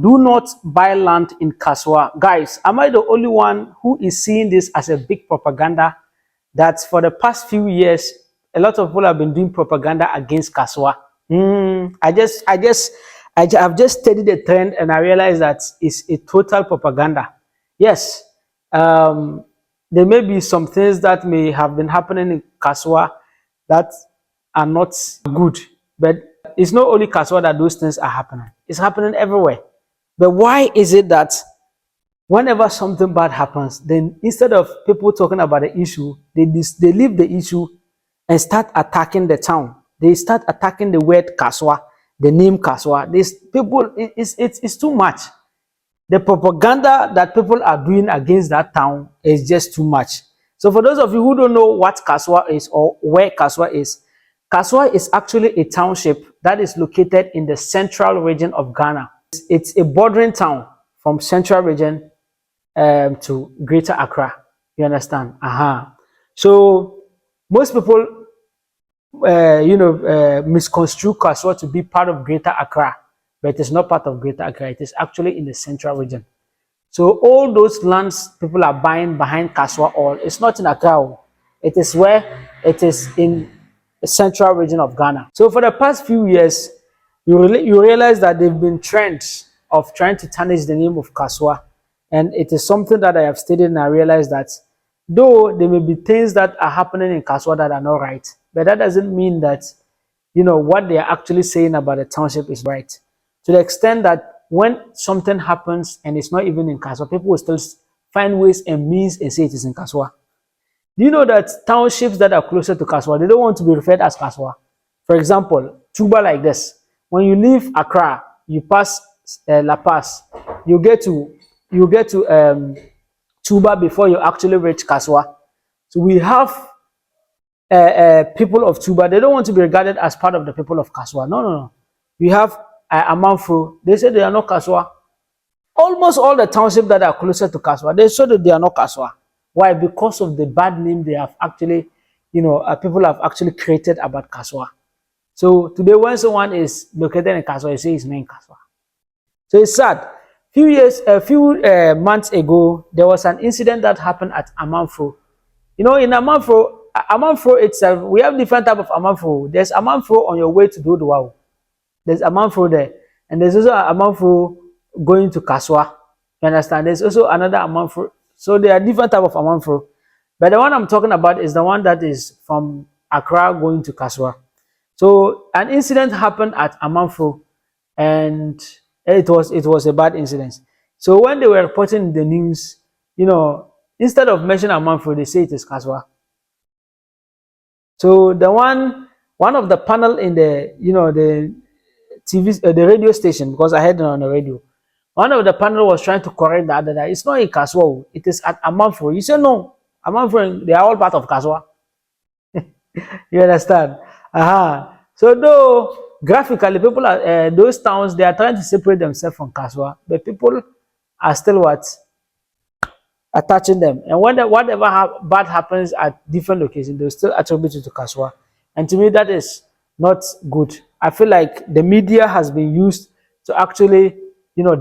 Do not buy land in Kasua. Guys, am I the only one who is seeing this as a big propaganda? That for the past few years, a lot of people have been doing propaganda against Kasua. I've just studied the trend and I realized that it's a total propaganda. Yes, um, there may be some things that may have been happening in Kasua that are not good, but it's not only Kasua that those things are happening. It's happening everywhere. But why is it that whenever something bad happens, then instead of people talking about the issue, they leave the issue and start attacking the town. They start attacking the word Kasua, the name Kasua. These people, it's too much. The propaganda that people are doing against that town is just too much. So for those of you who don't know what Kasua is or where Kasua is actually a township that is located in the central region of Ghana. It's a bordering town from central region to Greater Accra. You understand? So most people, misconstrue Kasua to be part of Greater Accra, but it is not part of Greater Accra. It is actually in the central region. So all those lands people are buying behind Kasua, all it's not in Accra. It is where it is in the central region of Ghana. So for the past few years, you realize that there have been trends of trying to tarnish the name of Kasua, and it is something that I have studied, and I realized that though there may be things that are happening in Kasua that are not right, but that doesn't mean that what they are actually saying about the township is right. To the extent that when something happens and it's not even in Kasua, people will still find ways and means and say it is in Kasua. Do you know that townships that are closer to Kasua, they don't want to be referred as Kasua? For example, Tuba like this. When you leave Accra, you pass La Paz, you get to Tuba before you actually reach Kasua. So we have people of Tuba. They don't want to be regarded as part of the people of Kasua. No. We have Amanfro. They say they are not Kasua. Almost all the townships that are closer to Kasua, they say that they are not Kasua. Why? Because of the bad name they have actually, people have actually created about Kasua. So today, when someone is located in Kasua, you say he's not in Kasua. So it's sad. A few months ago, there was an incident that happened at Amanfro. In Amanfro itself, we have different type of Amanfro. There's Amanfro on your way to Dodowa. There's Amanfro there, and there's also Amanfro going to Kasua. You understand? There's also another Amanfro. So there are different type of Amanfro, but the one I'm talking about is the one that is from Accra going to Kasua. So an incident happened at Amanfro, and it was a bad incident. So when they were reporting the news, instead of mentioning Amanfro, they say it is Kasua. So the one of the panel in the the TV, the radio station, because I heard it on the radio, one of the panel was trying to correct the other that it's not in Kasua, it is at Amanfro. You say no, Amanfro, they are all part of Kasua. You understand? So though graphically people are those towns, they are trying to separate themselves from Kasua, but people are still attaching them. And whatever bad happens at different locations, they'll still attribute it to Kasua. And to me, that is not good. I feel like the media has been used to actually,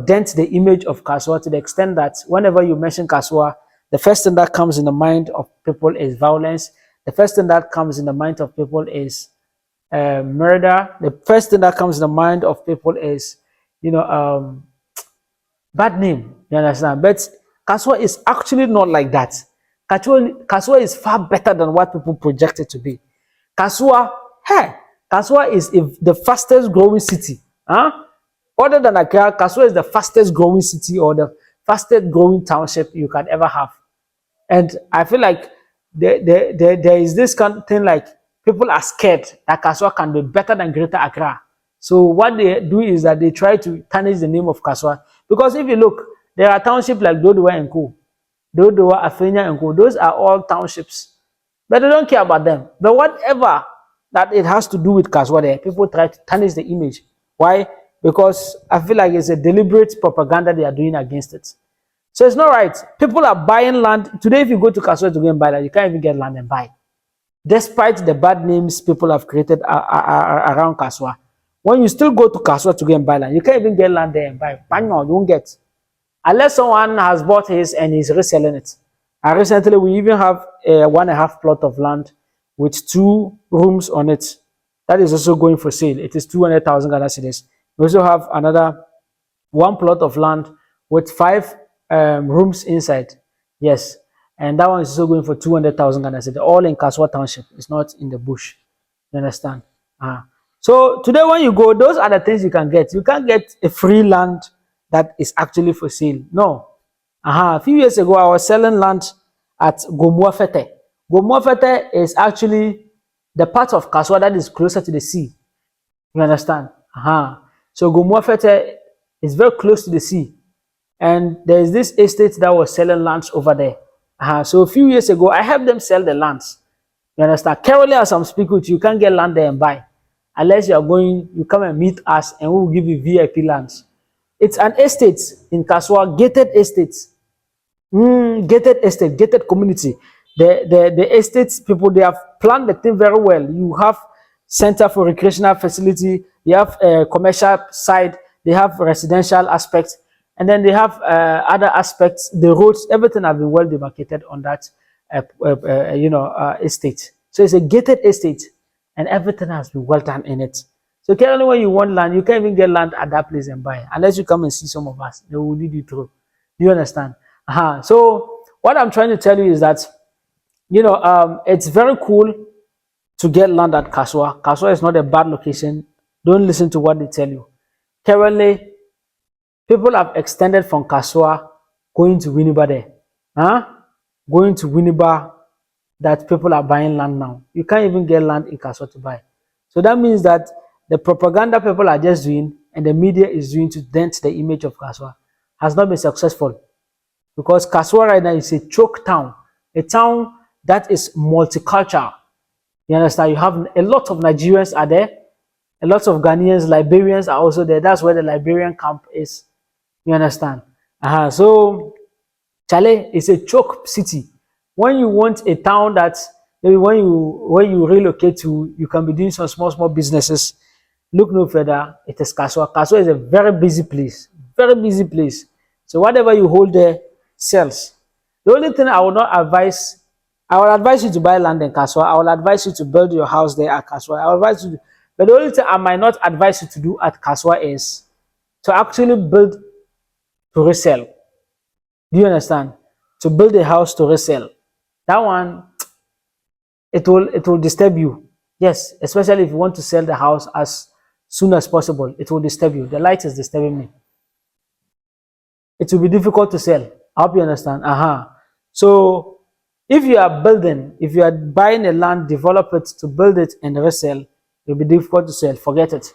dent the image of Kasua to the extent that whenever you mention Kasua, the first thing that comes in the mind of people is violence. The first thing that comes in the mind of people is murder. The first thing that comes in the mind of people is, bad name. You understand? But Kasua is actually not like that. Kasua is far better than what people project it to be. Kasua is the fastest growing city. Other than Accra, Kasua is the fastest growing city or the fastest growing township you can ever have. And I feel like there is this kind of thing like people are scared that Kasua can be better than Greater Accra. So what they do is that they try to tarnish the name of Kasua. Because if you look, there are townships like Dodowa and Co. Dodowa, Afenya and Co. Those are all townships. But they don't care about them. But whatever that it has to do with Kasua there, people try to tarnish the image. Why? Because I feel like it's a deliberate propaganda they are doing against it. So it's not right. People are buying land. Today, if you go to Kasua to go and buy land, you can't even get land and buy. Despite the bad names people have created around Kasua. When you still go to Kasua to go and buy land, you can't even get land there and buy. Manual, you won't get. Unless someone has bought his and is reselling it. And recently, we even have a 1.5 plot of land with 2 rooms on it. That is also going for sale. It is 200,000 Ghana cedis. We also have another 1 plot of land with 5 rooms inside. Yes. And that one is also going for 200,000 Ghana cedis. All in Kasua Township. It's not in the bush. You understand? So today when you go, those are the things you can get. You can't get a free land that is actually for sale. No. A few years ago, I was selling land at Gomuafete. Gomuafete is actually the part of Kasua that is closer to the sea. You understand? So Gomuafete is very close to the sea. And there is this estate that was selling lands over there. So a few years ago, I helped them sell the lands. You understand? Currently, as I'm speaking with you, you can't get land there and buy. Unless you are going, you come and meet us and we will give you VIP lands. It's an estate in Kasua, gated estate. Gated estate, gated community. The estate people, they have planned the thing very well. You have center for recreational facility, you have a commercial side, they have residential aspects, and then they have other aspects. The roads, everything have been well demarcated on that estate. So it's a gated estate and everything has been well done in it. So currently when you want land, you can't even get land at that place and buy. Unless you come and see some of us, they will lead you through. Do you understand? So what I'm trying to tell you is that, it's very cool to get land at Kasua. Kasua is not a bad location. Don't listen to what they tell you. Currently, people have extended from Kasua going to Winneba there. Going to Winneba, that people are buying land now. You can't even get land in Kasua to buy. So that means that the propaganda people are just doing and the media is doing to dent the image of Kasua has not been successful. Because Kasua right now is a choke town. A town that is multicultural. You understand? You have a lot of Nigerians are there. A lot of Ghanaians, Liberians are also there. That's where the Liberian camp is. You understand? So, Chale is a choke city. When you want a town that maybe when you relocate to, you can be doing some small businesses. Look no further. It is Kasua. Kasua is a very busy place. Very busy place. So whatever you hold there sells. The only thing I would advise you to buy land in Kasua. I will advise you to build your house there at Kasua. I will advise you but the only thing I might not advise you to do at Kasua is to actually build to resell. Do you understand? To build a house to resell. That one, it will disturb you. Yes, especially if you want to sell the house as soon as possible, it will disturb you. The light is disturbing me. It will be difficult to sell. I hope you understand. So if you are buying a land, develop it to build it and resell, it will be difficult to sell. Forget it.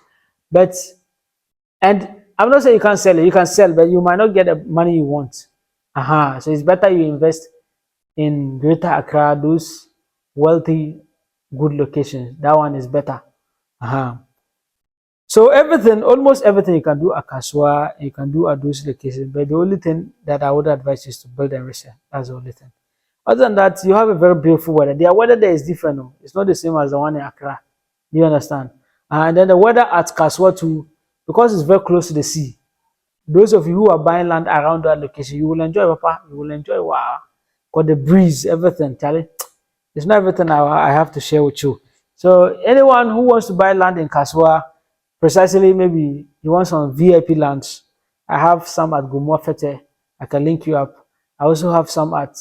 And I'm not saying you can't sell it. You can sell, but you might not get the money you want. So it's better you invest in Greater Accra, those wealthy, good locations. That one is better. So almost everything you can do at Kasua, you can do at those locations. But the only thing that I would advise is to build and resell. That's the only thing. Other than that, you have a very beautiful weather. The weather there is different. No? It's not the same as the one in Accra. Do you understand? And then the weather at Kasua too, because it's very close to the sea. Those of you who are buying land around that location, you will enjoy, Papa. You will enjoy, wow. Got the breeze, everything, Charlie. It's not everything I have to share with you. So anyone who wants to buy land in Kasua, precisely maybe you want some VIP lands, I have some at Gomuafete. I can link you up. I also have some at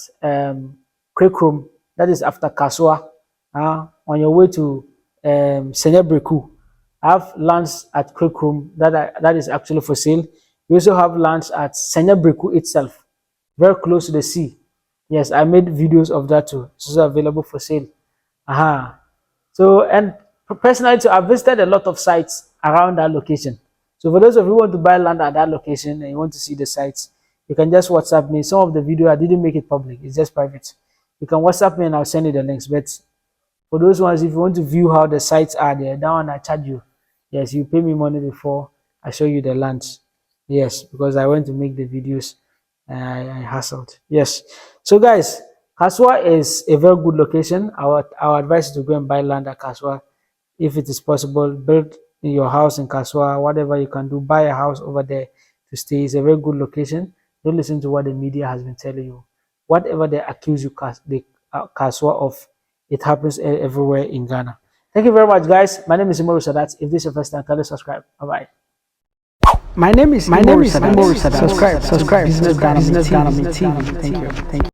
Krekrom, that is after Kasua, on your way to Senebreku. I have lands at Krekrom that is actually for sale. We also have lands at Senebreku itself, very close to the sea. Yes, I made videos of that too. It's also available for sale. So, and personally, I've visited a lot of sites around that location. So for those of you who want to buy land at that location and you want to see the sites, you can just WhatsApp me. Some of the video I didn't make it public, it's just private. You can WhatsApp me and I'll send you the links. But for those ones, if you want to view how the sites are there, that one I charge you. Yes, you pay me money before I show you the lands. Yes, because I went to make the videos and I hustled. Yes. So guys, Kasua is a very good location. Our advice is to go and buy land at Kasua if it is possible. Build in your house in Kasua, whatever you can do, buy a house over there to stay. It's a very good location. Don't listen to what the media has been telling you. Whatever they accuse you, Kasua of, it happens everywhere in Ghana. Thank you very much, guys. My name is Imoru Sadat. If this is your first time, kindly subscribe. Bye bye. My name is Imoru Sadat. Subscribe. Business Ghana TV. Thank you.